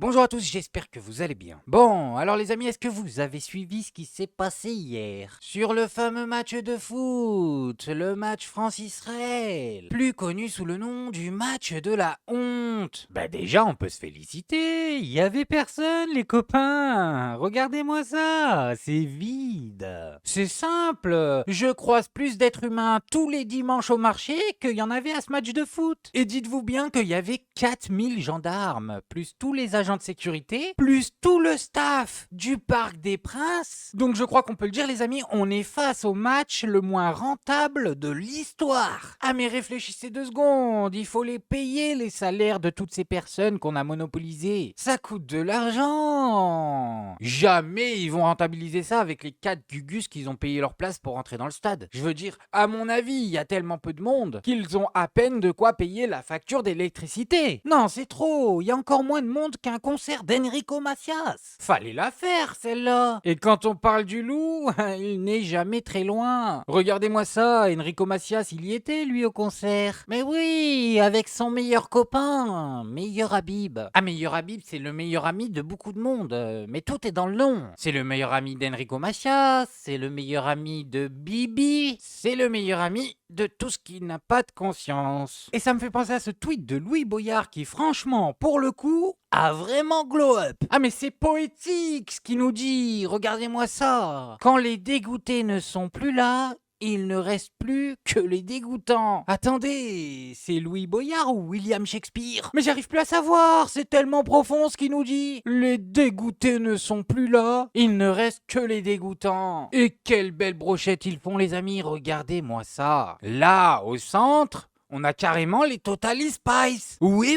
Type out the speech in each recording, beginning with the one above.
Bonjour à tous, j'espère que vous allez bien. Bon, alors les amis, est-ce que vous avez suivi ce qui s'est passé hier sur le fameux match de foot, le match France-Israël, plus connu sous le nom du match de la honte? Bah déjà, on peut se féliciter, il y avait personne les copains. Regardez-moi ça, c'est vide. C'est simple, je croise plus d'êtres humains tous les dimanches au marché qu'il y en avait à ce match de foot. Et dites-vous bien qu'il y avait 4000 gendarmes, plus tous les agents de sécurité, plus tout le staff du Parc des Princes. Donc je crois qu'on peut le dire les amis, on est face au match le moins rentable de l'histoire. Ah mais réfléchissez 2 secondes, il faut les payer les salaires de toutes ces personnes qu'on a monopolisées. Ça coûte de l'argent. Jamais ils vont rentabiliser ça avec les 4 gugus qu'ils ont payé leur place pour rentrer dans le stade. Je veux dire, à mon avis, il y a tellement peu de monde qu'ils ont à peine de quoi payer la facture d'électricité. Non, c'est trop, il y a encore moins de monde qu'un concert d'Enrico Macias. Fallait la faire, celle-là. Et quand on parle du loup, il n'est jamais très loin. Regardez-moi ça, Enrico Macias, il y était, lui, au concert. Mais oui, avec son meilleur copain, Meilleur Habib. Ah, Meilleur Habib, c'est le meilleur ami de beaucoup de monde, mais tout est dans le nom. C'est le meilleur ami d'Enrico Macias, c'est le meilleur ami de Bibi, c'est le meilleur ami de tout ce qui n'a pas de conscience. Et ça me fait penser à ce tweet de Louis Boyard qui, franchement, pour le coup, a vraiment glow up. Ah mais c'est poétique ce qu'il nous dit, regardez-moi ça. Quand les dégoûtés ne sont plus là, il ne reste plus que les dégoûtants. Attendez, c'est Louis Boyard ou William Shakespeare? Mais j'arrive plus à savoir, c'est tellement profond ce qu'il nous dit. Les dégoûtés ne sont plus là, il ne reste que les dégoûtants. Et quelle belle brochette ils font les amis, regardez-moi ça. Là, au centre, on a carrément les Totally Spice. Oui,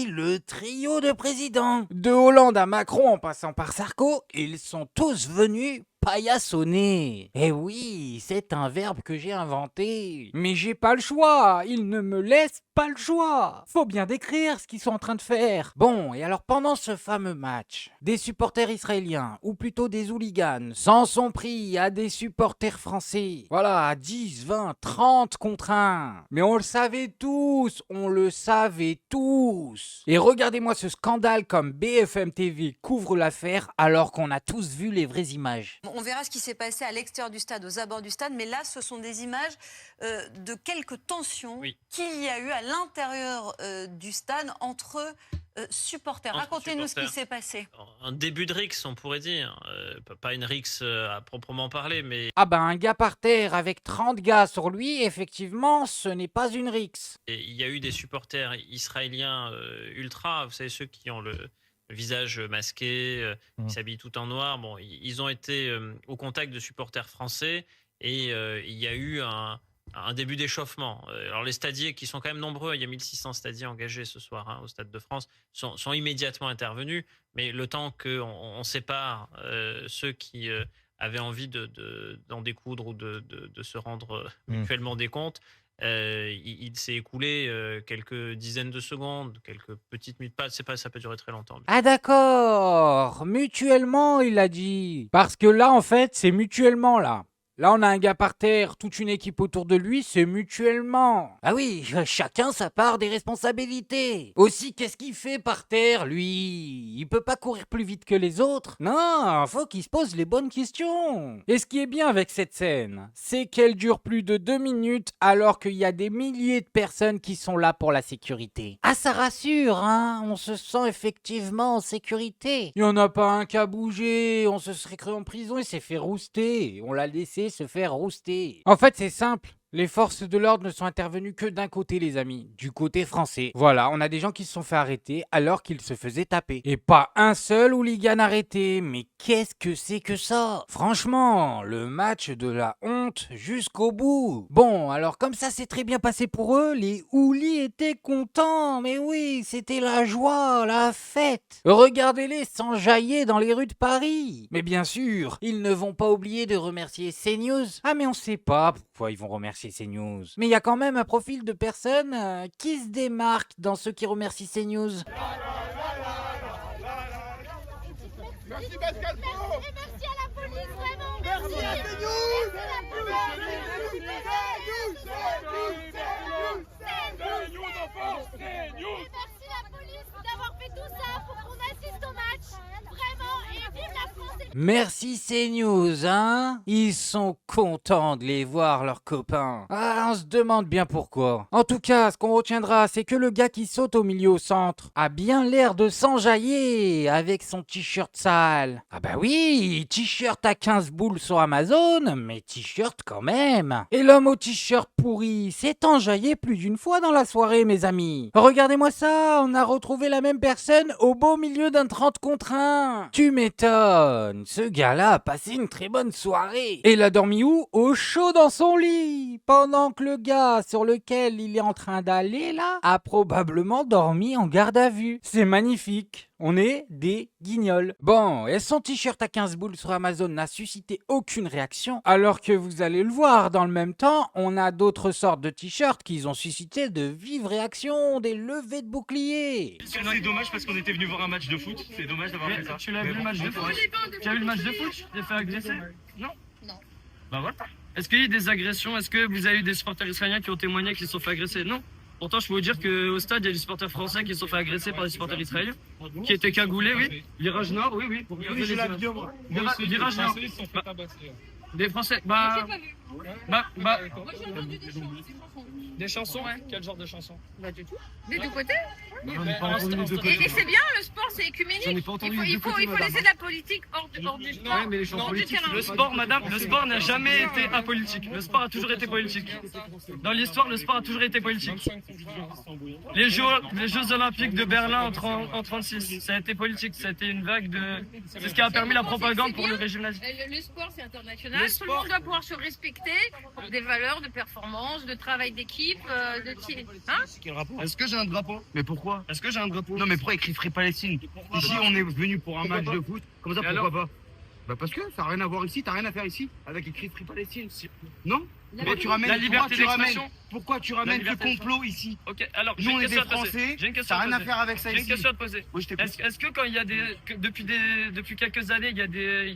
le trio de présidents. De Hollande à Macron en passant par Sarko, ils sont tous venus paillassonner. Eh oui, c'est un verbe que j'ai inventé. Mais j'ai pas le choix, ils ne me laissent pas le choix. Faut bien décrire ce qu'ils sont en train de faire. Bon, et alors pendant ce fameux match, des supporters israéliens, ou plutôt des hooligans, s'en sont pris à des supporters français. Voilà, à 10, 20, 30 contre 1. Mais on le savait tous, Et regardez-moi ce scandale comme BFM TV couvre l'affaire alors qu'on a tous vu les vraies images. On verra ce qui s'est passé à l'extérieur du stade, aux abords du stade, mais là, ce sont des images de quelques tensions qu'il y a eu à l'intérieur du stade entre supporters. Racontez-nous ce qui s'est passé. Un début de rixe, on pourrait dire. Pas une rixe à proprement parler, mais... Ah ben un gars par terre avec 30 gars sur lui, effectivement, ce n'est pas une rixe. Il y a eu des supporters israéliens ultra, vous savez, ceux qui ont le visage masqué, qui s'habillent tout en noir. Bon, ils ont été au contact de supporters français et il y a eu un début d'échauffement. Alors les stadiers, qui sont quand même nombreux, il y a 1600 stadiers engagés ce soir au Stade de France, sont immédiatement intervenus, mais le temps qu'on sépare ceux qui avaient envie d'en découdre ou de se rendre mutuellement des comptes, il s'est écoulé quelques dizaines de secondes, quelques petites minutes, ça peut durer très longtemps. Ah d'accord, mutuellement il a dit. Parce que là en fait c'est mutuellement là. Là, on a un gars par terre, toute une équipe autour de lui, c'est mutuellement. Ah oui, chacun sa part des responsabilités. Aussi, qu'est-ce qu'il fait par terre, lui? Il peut pas courir plus vite que les autres? Non, faut qu'il se pose les bonnes questions. Et ce qui est bien avec cette scène, c'est qu'elle dure plus de 2 minutes alors qu'il y a des milliers de personnes qui sont là pour la sécurité. Ah, ça rassure, hein? On se sent effectivement en sécurité. Il y en a pas un qui a bougé, on se serait cru en prison, il s'est fait rouster. On l'a laissé se faire rouster. En fait, c'est simple. Les forces de l'ordre ne sont intervenues que d'un côté, les amis, du côté français. Voilà, on a des gens qui se sont fait arrêter alors qu'ils se faisaient taper. Et pas un seul hooligan arrêté. Mais qu'est-ce que c'est que ça? Franchement, le match de la honte jusqu'au bout. Bon, alors comme ça s'est très bien passé pour eux, les hoolis étaient contents. Mais oui, c'était la joie, la fête. Regardez-les s'enjailler dans les rues de Paris. Mais bien sûr, ils ne vont pas oublier de remercier CNews. Ah mais on sait pas pourquoi ils vont remercier CNews. Mais il y a quand même un profil de personne qui se démarque dans ceux qui remercient CNews. Merci Pascal Pro. Et merci à la police, vraiment. Merci à CNews. Et merci la police d'avoir fait tout ça pour qu'on assiste Merci CNews, hein? Ils sont contents de les voir, leurs copains. Ah, on se demande bien pourquoi. En tout cas, ce qu'on retiendra, c'est que le gars qui saute au milieu au centre a bien l'air de s'enjailler avec son t-shirt sale. Ah bah oui, t-shirt à 15 boules sur Amazon, mais t-shirt quand même. Et l'homme au t-shirt pourri s'est enjaillé plus d'une fois dans la soirée, mes amis. Regardez-moi ça, on a retrouvé la même personne au beau milieu d'un 30 contre 1. Tu m'étonnes, ce gars-là a passé une très bonne soirée. Et il a dormi où? Au chaud dans son lit. Pendant que le gars sur lequel il est en train d'aller là a probablement dormi en garde à vue. C'est magnifique. On est des guignols. Bon, et son t-shirt à 15 boules sur Amazon n'a suscité aucune réaction, alors que vous allez le voir, dans le même temps, on a d'autres sortes de t-shirts qui ont suscité de vives réactions, des levées de boucliers. C'est dommage parce qu'on était venu voir un match de foot, c'est dommage d'avoir fait ça. Tu l'as vu le match de foot? Tu as vu le match de foot? Tu t'es fait agresser? Non? Non. Bah voilà. Est-ce qu'il y a eu des agressions? Est-ce que vous avez eu des supporters israéliens qui ont témoigné qu'ils se sont fait agresser? Non. Pourtant, je peux vous dire qu'au stade, il y a des supporters français qui se sont fait agresser par des supporters israéliens, qui étaient cagoulés, oui. Virage Nord, oui, oui. Oui, je l'ai vu, moi. Virage Nord. Des Français, Moi, j'ai entendu des chansons, ouais. Quel genre de chansons? Des deux côtés. Et c'est bien, le sport, c'est écuménique. Il faut laisser de la politique hors du sport. Ouais, mais les champs politiques. Le sport, madame, le sport n'a jamais été apolitique. Le sport a toujours été politique. Dans l'histoire, le sport a toujours été politique. Les Jeux Olympiques de Berlin en 1936, ça a été politique. Ça a été une vague de. C'est ce qui a permis la propagande pour le régime nazi. Le sport, c'est international. Tout le monde doit pouvoir se respecter pour des valeurs de performance, de travail d'équipe, de tir. Est-ce que j'ai un drapeau? Mais pourquoi? Est-ce que j'ai un drapeau? Non, mais pourquoi écrit Free Palestine? Ici, on est venu pour un match de foot. Comme ça, pourquoi pas? Bah parce que ça n'a rien à voir ici, t'as rien à faire ici avec écrit Free Palestine. Non? Pourquoi tu ramènes la liberté d'expression? Pourquoi tu ramènes le complot ici? Ok, alors nous on est des Français, ça n'a rien à faire avec ça ici. J'ai une question à te poser. Oui, est-ce que quand il y a depuis quelques années, il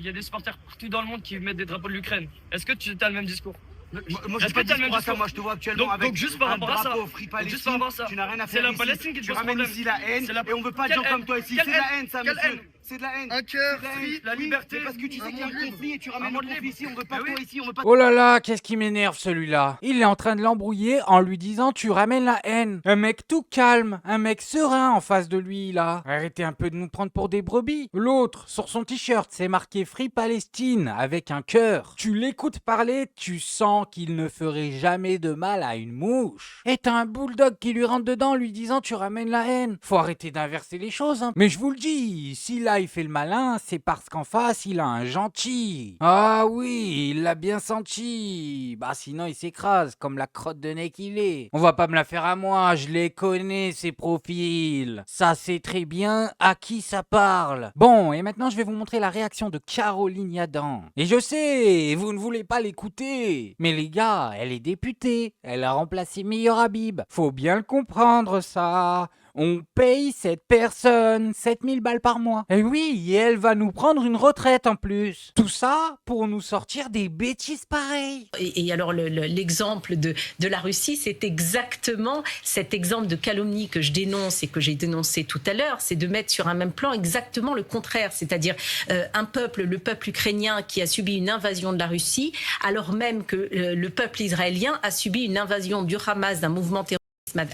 y a des supporters partout dans le monde qui mettent des drapeaux de l'Ukraine, est-ce que tu as le même discours? Moi je pas dit à ça, moi je te vois actuellement avec donc juste par rapport à ça, Free Palestine, tu n'as rien à faire. C'est la Palestine qui te pose problème. Ici la haine et on veut pas de gens comme toi ici. C'est de la haine ça, monsieur. C'est de la haine. Un cœur, la liberté. Parce que tu sais qu'il y a un conflit et tu ramènes le conflit ici. On veut pas toi ici, on veut pas. Oh là là, qu'est-ce qui m'énerve celui-là. Il est en train de l'embrouiller en lui disant tu ramènes la haine. Un mec tout calme, un mec serein en face de lui là. Arrêtez un peu de nous prendre pour des brebis. L'autre, sur son t-shirt, c'est marqué Free Palestine avec un cœur. Tu l'écoutes parler, tu sens qu'il ne ferait jamais de mal à une mouche. Et t'as un bulldog qui lui rentre dedans lui disant tu ramènes la haine. Faut arrêter d'inverser les choses, hein. Mais je vous le dis, si là il fait le malin, c'est parce qu'en face il a un gentil. Ah oui, il l'a bien senti. Bah sinon il s'écrase comme la crotte de nez qu'il est. On va pas me la faire à moi, je les connais ces profils. Ça sait très bien à qui ça parle. Bon, et maintenant je vais vous montrer la réaction de Caroline Yadan. Et je sais, vous ne voulez pas l'écouter. Mais les gars, elle est députée. Elle a remplacé Meilleur Habib. Faut bien le comprendre ça. On paye cette personne 7000 balles par mois. Et oui, et elle va nous prendre une retraite en plus. Tout ça pour nous sortir des bêtises pareilles. Et alors l'exemple de la Russie, c'est exactement cet exemple de calomnie que je dénonce et que j'ai dénoncé tout à l'heure, c'est de mettre sur un même plan exactement le contraire, c'est-à-dire le peuple ukrainien qui a subi une invasion de la Russie, alors même que le peuple israélien a subi une invasion du Hamas, d'un mouvement terroriste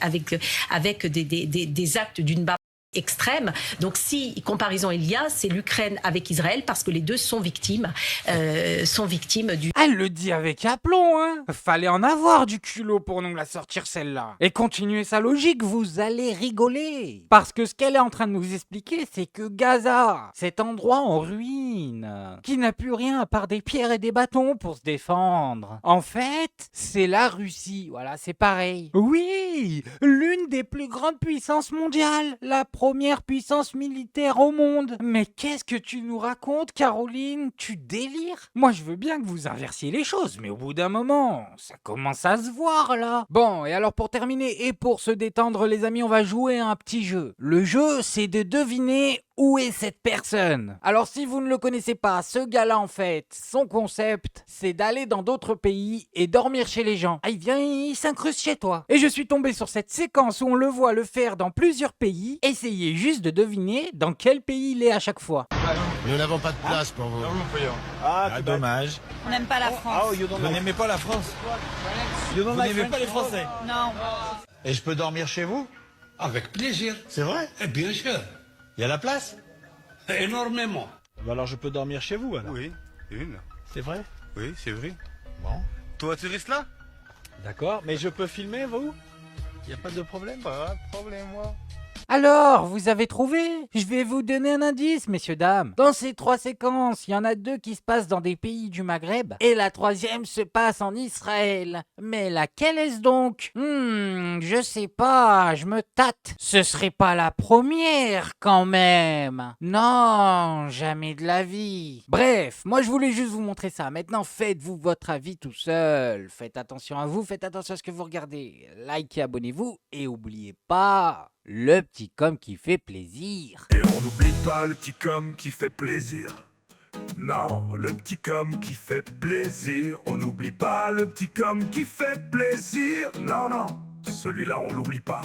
avec des actes d'une barbarie extrême. Donc si comparaison il y a, c'est l'Ukraine avec Israël parce que les deux sont victimes du... Elle le dit avec aplomb, hein. Fallait en avoir du culot pour nous la sortir celle-là. Et continuez sa logique, vous allez rigoler. Parce que ce qu'elle est en train de nous expliquer, c'est que Gaza, cet endroit en ruine, qui n'a plus rien à part des pierres et des bâtons pour se défendre. En fait, c'est la Russie, voilà, c'est pareil. Oui, l'une des plus grandes puissances mondiales, la première puissance militaire au monde. Mais qu'est-ce que tu nous racontes, Caroline? Tu délires? Moi, je veux bien que vous inversiez les choses, mais au bout d'un moment, ça commence à se voir, là. Bon, et alors pour terminer, et pour se détendre, les amis, on va jouer à un petit jeu. Le jeu, c'est de deviner où est cette personne? Alors si vous ne le connaissez pas, ce gars-là en fait, son concept, c'est d'aller dans d'autres pays et dormir chez les gens. Ah, il vient, il s'incruste chez toi. Et je suis tombé sur cette séquence où on le voit le faire dans plusieurs pays. Essayez juste de deviner dans quel pays il est à chaque fois. Nous n'avons pas de place pour vous. Ah, dommage. On n'aime pas la France. Vous n'aimez pas la France? Vous n'aimez pas les Français? Non. Et je peux dormir chez vous? Avec plaisir. C'est vrai? Et bien sûr. Il y a la place? Énormément. Alors je peux dormir chez vous alors? Oui, une. C'est vrai? Oui, c'est vrai. Bon. Toi, tu restes là? D'accord, mais je peux filmer vous? Il n'y a pas de problème? Pas de problème, moi. Alors, vous avez trouvé? Je vais vous donner un indice, messieurs, dames. Dans ces 3 séquences, il y en a 2 qui se passent dans des pays du Maghreb et la 3e se passe en Israël. Mais laquelle est-ce donc? Je sais pas, je me tâte. Ce serait pas la première quand même. Non, jamais de la vie. Bref, moi je voulais juste vous montrer ça. Maintenant, faites-vous votre avis tout seul. Faites attention à vous, faites attention à ce que vous regardez. Likez, abonnez-vous et oubliez pas... le petit com qui fait plaisir. Et on n'oublie pas le petit com qui fait plaisir. Non, le petit com qui fait plaisir. On n'oublie pas le petit com qui fait plaisir. Non, non, celui-là on l'oublie pas.